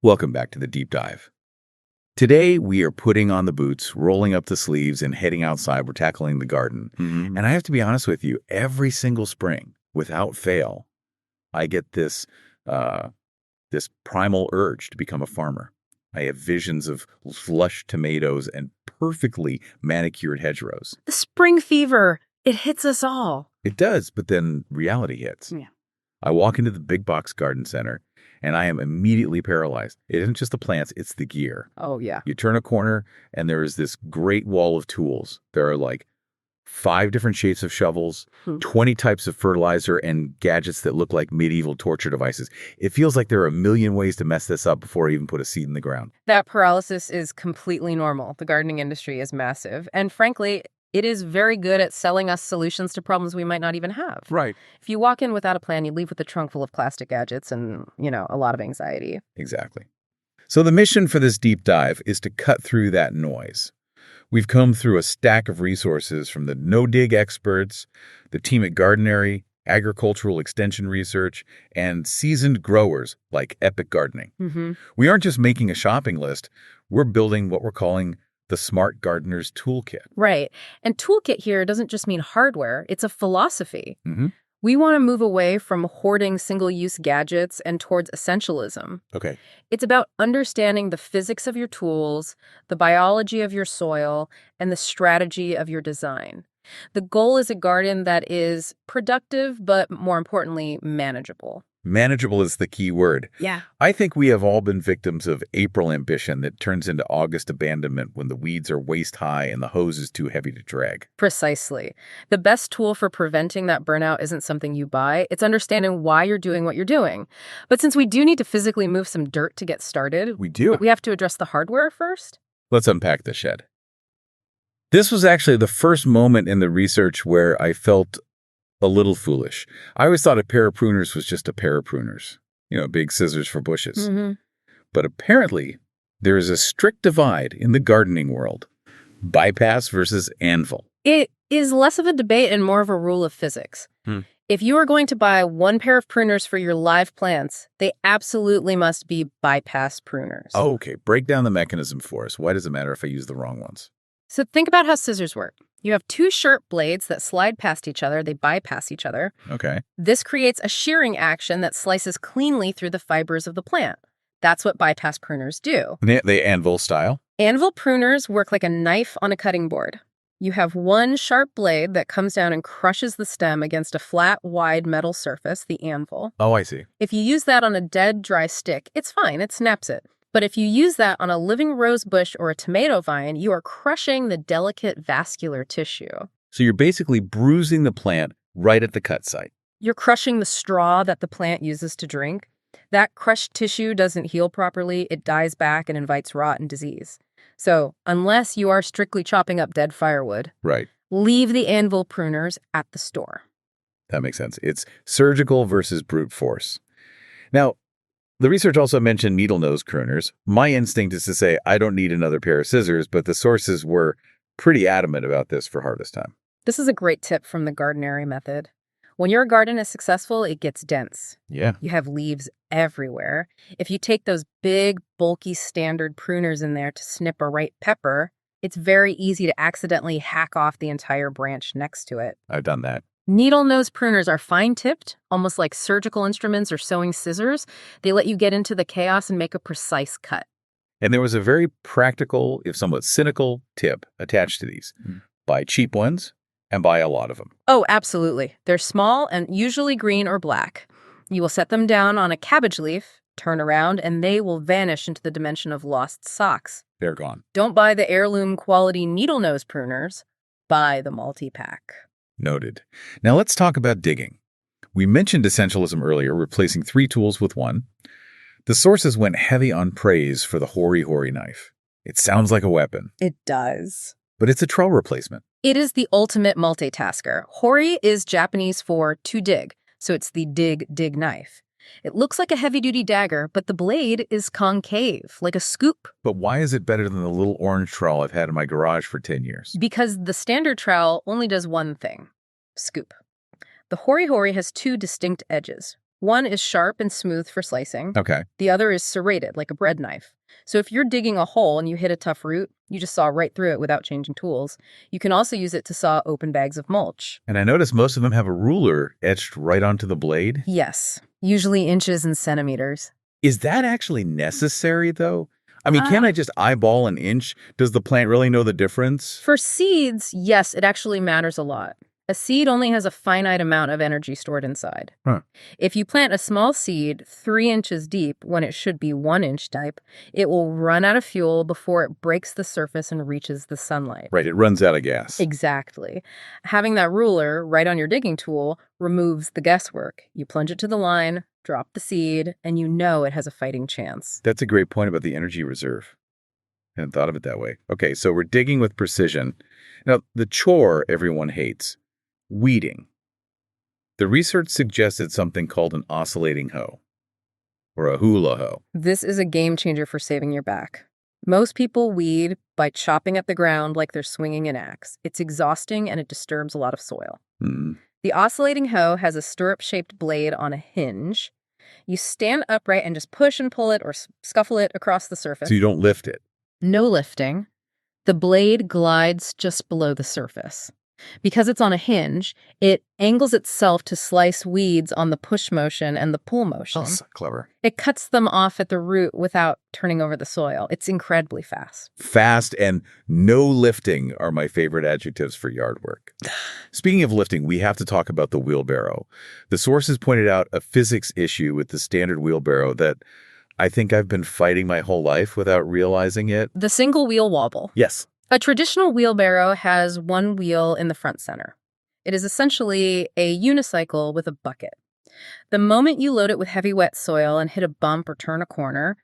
Welcome back to the deep dive. Today, we are putting on the boots, rolling up the sleeves, and heading outside. We're tackling the garden. And I have to be honest with you, every single spring, without fail, I get this primal urge to become a farmer. I have visions of lush tomatoes and perfectly manicured hedgerows. The spring fever, it hits us all. It does, but then reality hits. Yeah. I walk into the big box garden center, and I am immediately paralyzed. It isn't just the plants, it's the gear. Oh, yeah. You turn a corner, and there is this great wall of tools. There are like 5 different shapes of shovels, 20 types of fertilizer, and gadgets that look like medieval torture devices. It feels like there are a million ways to mess this up before I even put a seed in the ground. That paralysis is completely normal. The gardening industry is massive. And frankly, it is very good at selling us solutions to problems we might not even have. Right. If you walk in without a plan, you leave with a trunk full of plastic gadgets and, a lot of anxiety. Exactly. So the mission for this deep dive is to cut through that noise. We've come through a stack of resources from the no-dig experts, the team at Gardenary, agricultural extension research, and seasoned growers like Epic Gardening. We aren't just making a shopping list, we're building what we're calling the Smart Gardener's Toolkit. Right. And toolkit here doesn't just mean hardware, it's a philosophy. We want to move away from hoarding single-use gadgets and towards essentialism. Okay. It's about understanding the physics of your tools, the biology of your soil, and the strategy of your design. The goal is a garden that is productive, but more importantly, manageable. Manageable is the key word. Yeah. I think we have all been victims of April ambition that turns into August abandonment when the weeds are waist high and the hose is too heavy to drag. Precisely. The best tool for preventing that burnout isn't something you buy. It's understanding why you're doing what you're doing. But since we do need to physically move some dirt to get started, We do. we have to address the hardware first. Let's unpack the shed. This was actually the first moment in the research where I felt a little foolish. I always thought a pair of pruners was just a pair of pruners, big scissors for bushes. But apparently, there is a strict divide in the gardening world. Bypass versus anvil. It is less of a debate and more of a rule of physics. If you are going to buy one pair of pruners for your live plants, they absolutely must be bypass pruners. Oh, okay. Break down the mechanism for us. Why does it matter if I use the wrong ones? So think about how scissors work. You have 2 sharp blades that slide past each other. They bypass each other. Okay. This creates a shearing action that slices cleanly through the fibers of the plant. That's what bypass pruners do. The anvil style? Anvil pruners work like a knife on a cutting board. You have one sharp blade that comes down and crushes the stem against a flat, wide metal surface, the anvil. Oh, I see. If you use that on a dead, dry stick, it's fine. It snaps it. But if you use that on a living rose bush or a tomato vine, you are crushing the delicate vascular tissue. So you're basically bruising the plant right at the cut site. You're crushing the straw that the plant uses to drink. That crushed tissue doesn't heal properly, it dies back and invites rot and disease. So, unless you are strictly chopping up dead firewood, Right. leave the anvil pruners at the store. That makes sense. It's surgical versus brute force. Now, the research also mentioned needle nose pruners. My instinct is to say I don't need another pair of scissors, but the sources were pretty adamant about this for harvest time. This is a great tip from the Gardenary method. When your garden is successful, it gets dense. Yeah. You have leaves everywhere. If you take those big, bulky standard pruners in there to snip a ripe pepper, it's very easy to accidentally hack off the entire branch next to it. I've done that. Needle nose pruners are fine-tipped, almost like surgical instruments or sewing scissors. They let you get into the chaos and make a precise cut. And there was a very practical, if somewhat cynical, tip attached to these. Buy cheap ones and buy a lot of them. Oh, absolutely. They're small and usually green or black. You will set them down on a cabbage leaf, turn around, and they will vanish into the dimension of lost socks. They're gone. Don't buy the heirloom quality needle nose pruners. Buy the multi-pack. Noted. Now let's talk about digging. We mentioned essentialism earlier, replacing 3 tools with 1. The sources went heavy on praise for the Hori Hori knife. It sounds like a weapon, It does. but it's a trowel replacement. It is the ultimate multitasker. Hori is Japanese for to dig, so it's the dig knife. It looks like a heavy-duty dagger, but the blade is concave, like a scoop. But why is it better than the little orange trowel I've had in my garage for 10 years? Because the standard trowel only does one thing: scoop. The Hori Hori has 2 distinct edges. One is sharp and smooth for slicing. Okay. The other is serrated, like a bread knife. So if you're digging a hole and you hit a tough root, you just saw right through it without changing tools. You can also use it to saw open bags of mulch. And I notice most of them have a ruler etched right onto the blade. Yes, usually inches and centimeters. Is that actually necessary, though? I mean, can't I just eyeball an inch? Does the plant really know the difference? For seeds, yes, it actually matters a lot. A seed only has a finite amount of energy stored inside. Huh. If you plant a small seed 3 inches deep when it should be 1 inch deep, it will run out of fuel before it breaks the surface and reaches the sunlight. Right, it runs out of gas. Exactly. Having that ruler right on your digging tool removes the guesswork. You plunge it to the line, drop the seed, and you know it has a fighting chance. That's a great point about the energy reserve. I hadn't thought of it that way. Okay, so we're digging with precision. Now, the chore everyone hates, weeding. The research suggested something called an oscillating hoe, or a hula hoe. This is a game changer for saving your back. Most people weed by chopping at the ground like they're swinging an axe. It's exhausting and it disturbs a lot of soil. The oscillating hoe has a stirrup-shaped blade on a hinge. You stand upright and just push and pull it or scuffle it across the surface. So you don't lift it. No lifting. The blade glides just below the surface. Because it's on a hinge, it angles itself to slice weeds on the push motion and the pull motion. That's clever. It cuts them off at the root without turning over the soil. It's incredibly fast. Fast and no lifting are my favorite adjectives for yard work. Speaking of lifting, we have to talk about the wheelbarrow. The sources pointed out a physics issue with the standard wheelbarrow that I think I've been fighting my whole life without realizing it. The single wheel wobble. Yes. A traditional wheelbarrow has one wheel in the front center. It is essentially a unicycle with a bucket. The moment you load it with heavy wet soil and hit a bump or turn a corner,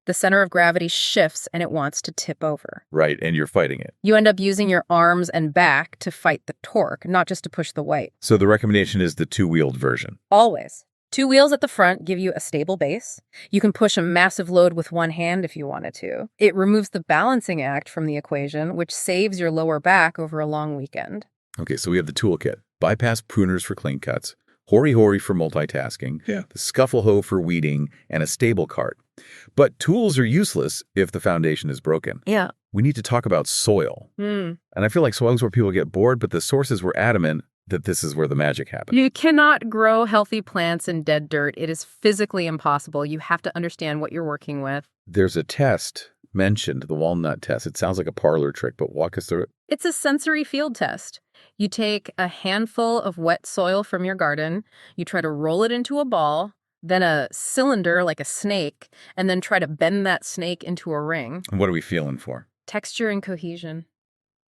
the center of gravity shifts and it wants to tip over. Right, and you're fighting it. You end up using your arms and back to fight the torque, not just to push the weight. So the recommendation is the two-wheeled version. Always. 2 wheels at the front give you a stable base. You can push a massive load with one hand if you wanted to. It removes the balancing act from the equation, which saves your lower back over a long weekend. Okay, so we have the toolkit. Bypass pruners for clean cuts, hori-hori for multitasking, the scuffle hoe for weeding, and a stable cart. But tools are useless if the foundation is broken. Yeah. We need to talk about soil. And I feel like soil is where people get bored, but the sources were adamant that this is where the magic happens. You cannot grow healthy plants in dead dirt. It is physically impossible. You have to understand what you're working with. There's a test mentioned, the walnut test. It sounds like a parlor trick, but walk us through it. It's a sensory field test. You take a handful of wet soil from your garden, you try to roll it into a ball, then a cylinder like a snake, and then try to bend that snake into a ring. And what are we feeling for? Texture and cohesion.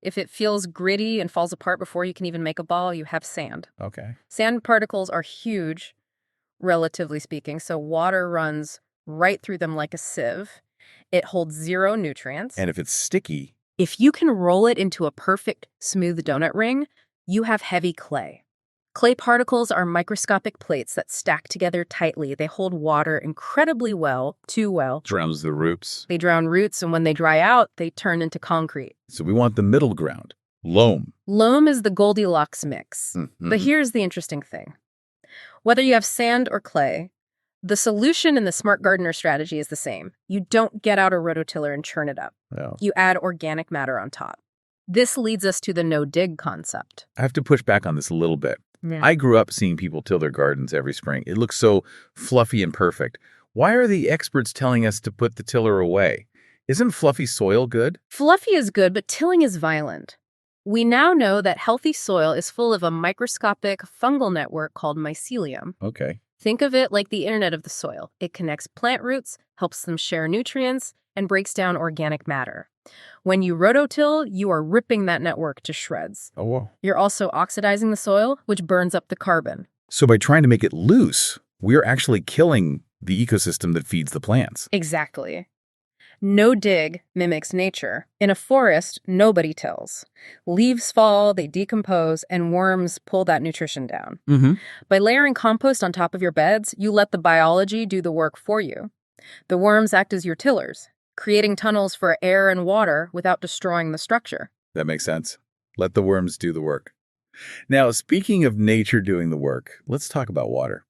If it feels gritty and falls apart before you can even make a ball, you have sand. Okay. Sand particles are huge, relatively speaking, so water runs right through them like a sieve. It holds 0 nutrients. And if it's sticky, if you can roll it into a perfect, smooth donut ring, you have heavy clay. Clay particles are microscopic plates that stack together tightly. They hold water incredibly well, too well. drowns the roots. They drown roots, and when they dry out, they turn into concrete. So we want the middle ground, loam. Loam is the Goldilocks mix. But here's the interesting thing. Whether you have sand or clay, the solution in the Smart Gardener strategy is the same. You don't get out a rototiller and churn it up. No. You add organic matter on top. This leads us to the no-dig concept. I have to push back on this a little bit. I grew up seeing people till their gardens every spring. It looks so fluffy and perfect. Why are the experts telling us to put the tiller away? Isn't fluffy soil good? Fluffy is good, but tilling is violent. We now know that healthy soil is full of a microscopic fungal network called mycelium. Okay. Think of it like the internet of the soil. It connects plant roots, helps them share nutrients, and breaks down organic matter. When you rototill, you are ripping that network to shreds. Oh, wow. You're also oxidizing the soil, which burns up the carbon. So by trying to make it loose, we're actually killing the ecosystem that feeds the plants. Exactly. No dig mimics nature. In a forest, nobody tills. Leaves fall, they decompose, and worms pull that nutrition down. By layering compost on top of your beds, you let the biology do the work for you. The worms act as your tillers, creating tunnels for air and water without destroying the structure. That makes sense. Let the worms do the work. Now, speaking of nature doing the work, let's talk about water.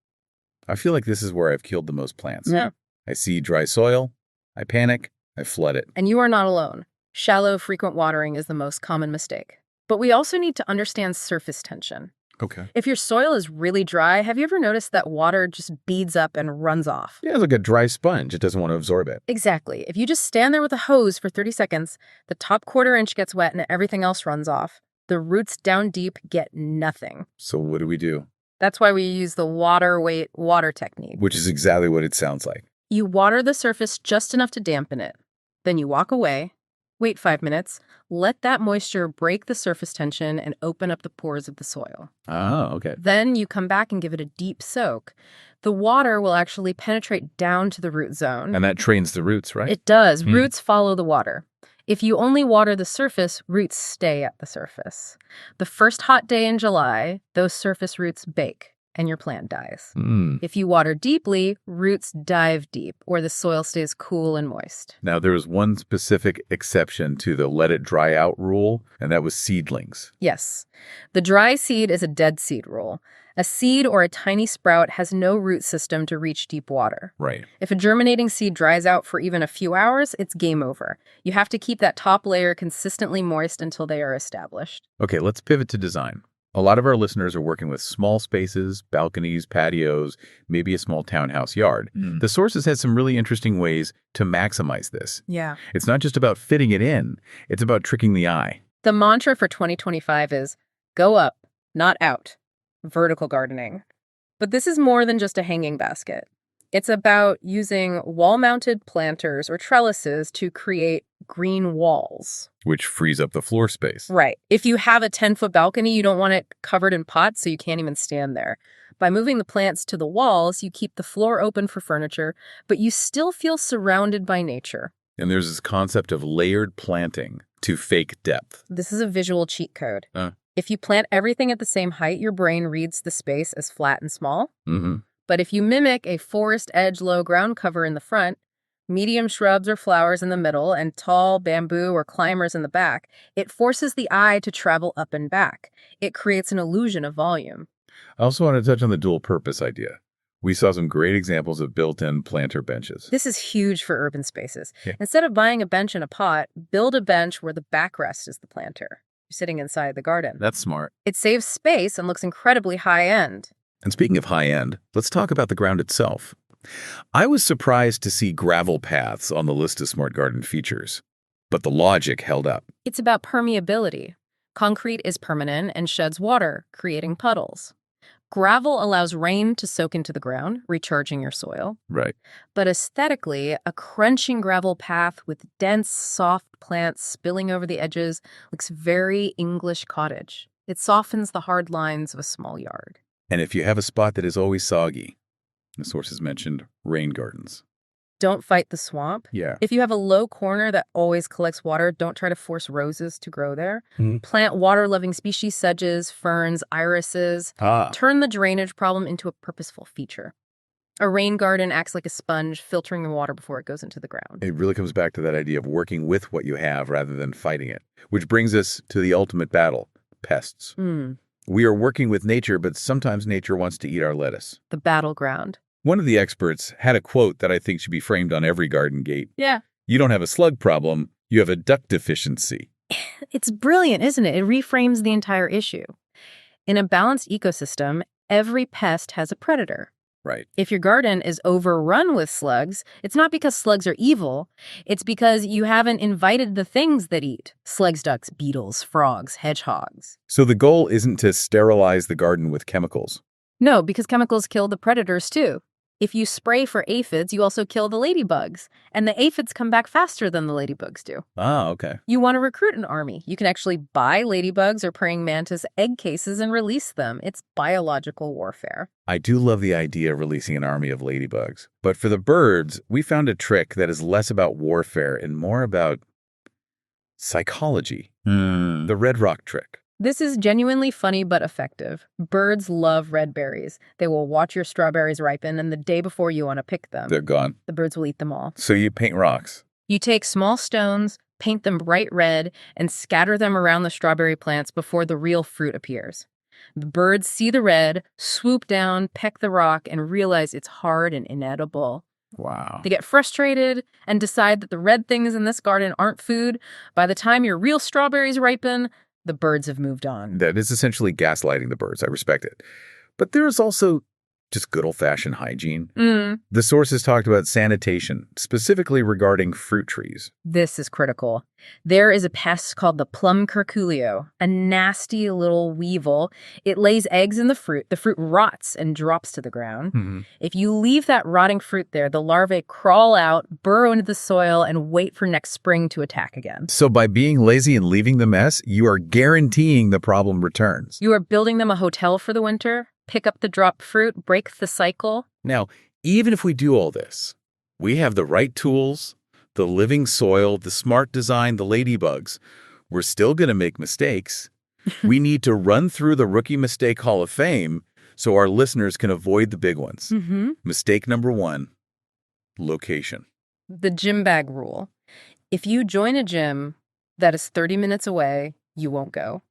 I feel like this is where I've killed the most plants. Yeah. I see dry soil, I panic, I flood it. And you are not alone. Shallow, frequent watering is the most common mistake. But we also need to understand surface tension. Okay. If your soil is really dry, have you ever noticed that water just beads up and runs off? Yeah, it's like a dry sponge. It doesn't want to absorb it. Exactly. If you just stand there with a hose for 30 seconds, the top quarter inch gets wet and everything else runs off. The roots down deep get nothing. So what do we do? That's why we use the water weight water technique. Which is exactly what it sounds like. You water the surface just enough to dampen it. Then you walk away, wait 5 minutes, let that moisture break the surface tension and open up the pores of the soil. Oh, okay. Then you come back and give it a deep soak. The water will actually penetrate down to the root zone. And that trains the roots, right? It does. Roots follow the water. If you only water the surface, roots stay at the surface. The first hot day in July, those surface roots bake and your plant dies. If you water deeply, roots dive deep, or the soil stays cool and moist. Now, there was one specific exception to the let it dry out rule, and that was seedlings. Yes. The dry seed is a dead seed rule. A seed or a tiny sprout has no root system to reach deep water. Right. If a germinating seed dries out for even a few hours, it's game over. You have to keep that top layer consistently moist until they are established. Okay, let's pivot to design. A lot of our listeners are working with small spaces, balconies, patios, maybe a small townhouse yard. The Sources has some really interesting ways to maximize this. Yeah. It's not just about fitting it in, it's about tricking the eye. The mantra for 2025 is go up, not out. Vertical gardening. But this is more than just a hanging basket. It's about using wall-mounted planters or trellises to create green walls. Which frees up the floor space. Right. If you have a 10-foot balcony, you don't want it covered in pots so you can't even stand there. By moving the plants to the walls, you keep the floor open for furniture, but you still feel surrounded by nature. And there's this concept of layered planting to fake depth. This is a visual cheat code. If you plant everything at the same height, your brain reads the space as flat and small. But if you mimic a forest edge low ground cover in the front, medium shrubs or flowers in the middle, and tall bamboo or climbers in the back, it forces the eye to travel up and back. It creates an illusion of volume. I also want to touch on the dual purpose idea. We saw some great examples of built-in planter benches. This is huge for urban spaces. Yeah. Instead of buying a bench in a pot, build a bench where the backrest is the planter. You're sitting inside the garden. That's smart. It saves space and looks incredibly high-end. And speaking of high-end, let's talk about the ground itself. I was surprised to see gravel paths on the list of smart garden features, but the logic held up. It's about permeability. Concrete is permanent and sheds water, creating puddles. Gravel allows rain to soak into the ground, recharging your soil. Right. But aesthetically, a crunching gravel path with dense, soft plants spilling over the edges looks very English cottage. It softens the hard lines of a small yard. And if you have a spot that is always soggy, the Sources mentioned rain gardens. Don't fight the swamp. Yeah. If you have a low corner that always collects water, don't try to force roses to grow there. Plant water-loving species, sedges, ferns, irises. Turn the drainage problem into a purposeful feature. A rain garden acts like a sponge, filtering the water before it goes into the ground. It really comes back to that idea of working with what you have rather than fighting it, which brings us to the ultimate battle, pests. We are working with nature, but sometimes nature wants to eat our lettuce. The battleground. One of the experts had a quote that I think should be framed on every garden gate. Yeah. You don't have a slug problem, you have a duck deficiency. It's brilliant, isn't it? It reframes the entire issue. In a balanced ecosystem, every pest has a predator. Right. If your garden is overrun with slugs, it's not because slugs are evil. It's because you haven't invited the things that eat. Slugs, ducks, beetles, frogs, hedgehogs. So the goal isn't to sterilize the garden with chemicals. No, because chemicals kill the predators too. If you spray for aphids, you also kill the ladybugs. And the aphids come back faster than the ladybugs do. Ah, okay. You want to recruit an army. You can actually buy ladybugs or praying mantis egg cases and release them. It's biological warfare. I do love the idea of releasing an army of ladybugs. But for the birds, we found a trick that is less about warfare and more about psychology. The red rock trick. This is genuinely funny but effective. Birds love red berries. They will watch your strawberries ripen, and the day before you want to pick them, They're gone. the birds will eat them all. So you paint rocks. You take small stones, paint them bright red, and scatter them around the strawberry plants before the real fruit appears. The birds see the red, swoop down, peck the rock, and realize it's hard and inedible. Wow. They get frustrated and decide that the red things in this garden aren't food. By the time your real strawberries ripen, the birds have moved on. That is essentially gaslighting the birds. I respect it. But there is also just good old-fashioned hygiene. The sources talked about sanitation, specifically regarding fruit trees. This is critical. There is a pest called the plum curculio, a nasty little weevil. It lays eggs in the fruit. The fruit rots and drops to the ground. If you leave that rotting fruit there, the larvae crawl out, burrow into the soil, and wait for next spring to attack again. So by being lazy and leaving the mess, you are guaranteeing the problem returns. You are building them a hotel for the winter. Pick up the dropped fruit, break the cycle. Now, even if we do all this, we have the right tools, the living soil, the smart design, the ladybugs. We're still going to make mistakes. We need to run through the Rookie Mistake Hall of Fame so our listeners can avoid the big ones. Mistake number 1, location. The gym bag rule. If you join a gym that is 30 minutes away, you won't go.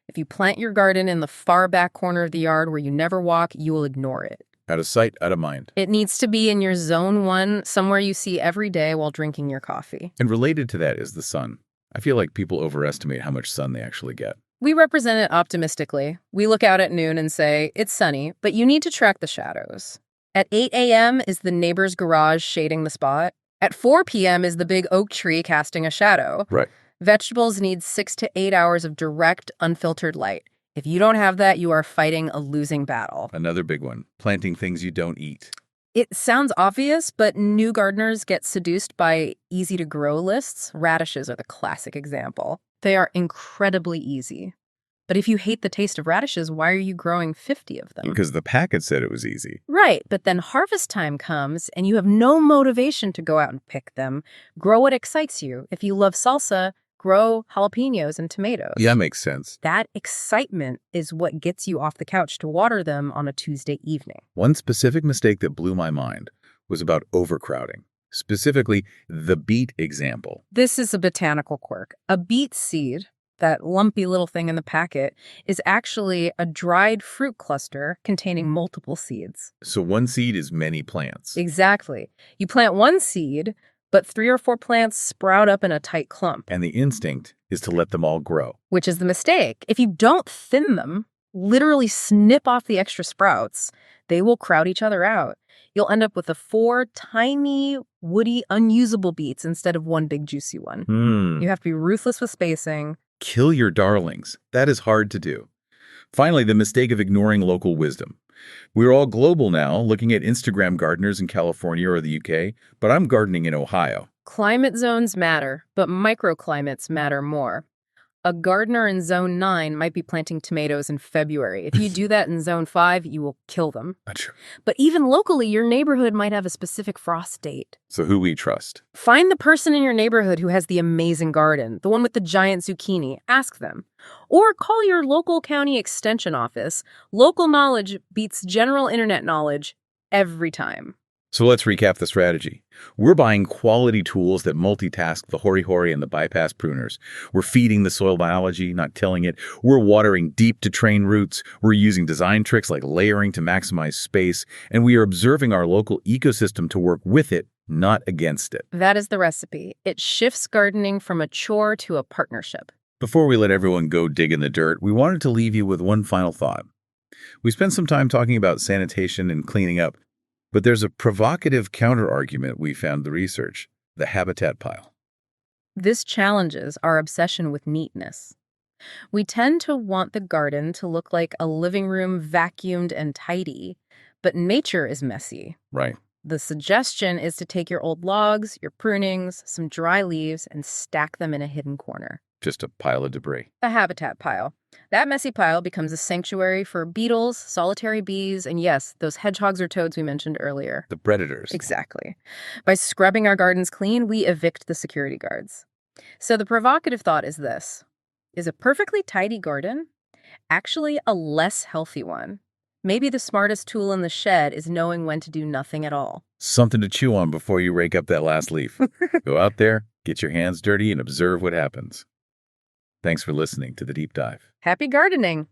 If you plant your garden in the far back corner of the yard where you never walk, you will ignore it. Out of sight, out of mind. It needs to be in your zone 1, somewhere you see every day while drinking your coffee. And related to that is the sun. I feel like people overestimate how much sun they actually get. We represent it optimistically. We look out at noon and say, it's sunny, but you need to track the shadows. At 8 a.m. is the neighbor's garage shading the spot. At 4 p.m. is the big oak tree casting a shadow. Right. Vegetables need 6 to 8 hours of direct, unfiltered light. If you don't have that, you are fighting a losing battle. Another big one, planting things you don't eat. It sounds obvious, but new gardeners get seduced by easy-to-grow lists. Radishes are the classic example. They are incredibly easy. But if you hate the taste of radishes, why are you growing 50 of them? Because the packet said it was easy. Right, but then harvest time comes, and you have no motivation to go out and pick them. Grow what excites you. If you love salsa, grow jalapenos and tomatoes. Yeah, makes sense. That excitement is what gets you off the couch to water them on a Tuesday evening. One specific mistake that blew my mind was about overcrowding, specifically the beet example. This is a botanical quirk. A beet seed, that lumpy little thing in the packet, is actually a dried fruit cluster containing multiple seeds. So one seed is many plants. Exactly. You plant one seed, but 3 or 4 plants sprout up in a tight clump. And the instinct is to let them all grow. Which is the mistake. If you don't thin them, literally snip off the extra sprouts, they will crowd each other out. You'll end up with 4 tiny, woody, unusable beets instead of one big, juicy one. You have to be ruthless with spacing. Kill your darlings. That is hard to do. Finally, the mistake of ignoring local wisdom. We're all global now, looking at Instagram gardeners in California or the UK, but I'm gardening in Ohio. Climate zones matter, but microclimates matter more. A gardener in Zone 9 might be planting tomatoes in February. If you do that in Zone 5, you will kill them. Achoo. But even locally, your neighborhood might have a specific frost date. So who we trust? Find the person in your neighborhood who has the amazing garden, the one with the giant zucchini. Ask them. Or call your local county extension office. Local knowledge beats general internet knowledge every time. So let's recap the strategy. We're buying quality tools that multitask the hori-hori and the bypass pruners. We're feeding the soil biology, not tilling it. We're watering deep to train roots. We're using design tricks like layering to maximize space. And we are observing our local ecosystem to work with it, not against it. That is the recipe. It shifts gardening from a chore to a partnership. Before we let everyone go dig in the dirt, we wanted to leave you with one final thought. We spent some time talking about sanitation and cleaning up. But there's a provocative counter-argument we found in the research, the habitat pile. This challenges our obsession with neatness. We tend to want the garden to look like a living room vacuumed and tidy, but nature is messy. Right. The suggestion is to take your old logs, your prunings, some dry leaves, and stack them in a hidden corner. Just a pile of debris. A habitat pile. That messy pile becomes a sanctuary for beetles, solitary bees, and yes, those hedgehogs or toads we mentioned earlier. The predators. Exactly. By scrubbing our gardens clean, we evict the security guards. So the provocative thought is this. Is a perfectly tidy garden actually a less healthy one? Maybe the smartest tool in the shed is knowing when to do nothing at all. Something to chew on before you rake up that last leaf. Go out there, get your hands dirty, and observe what happens. Thanks for listening to The Deep Dive. Happy gardening!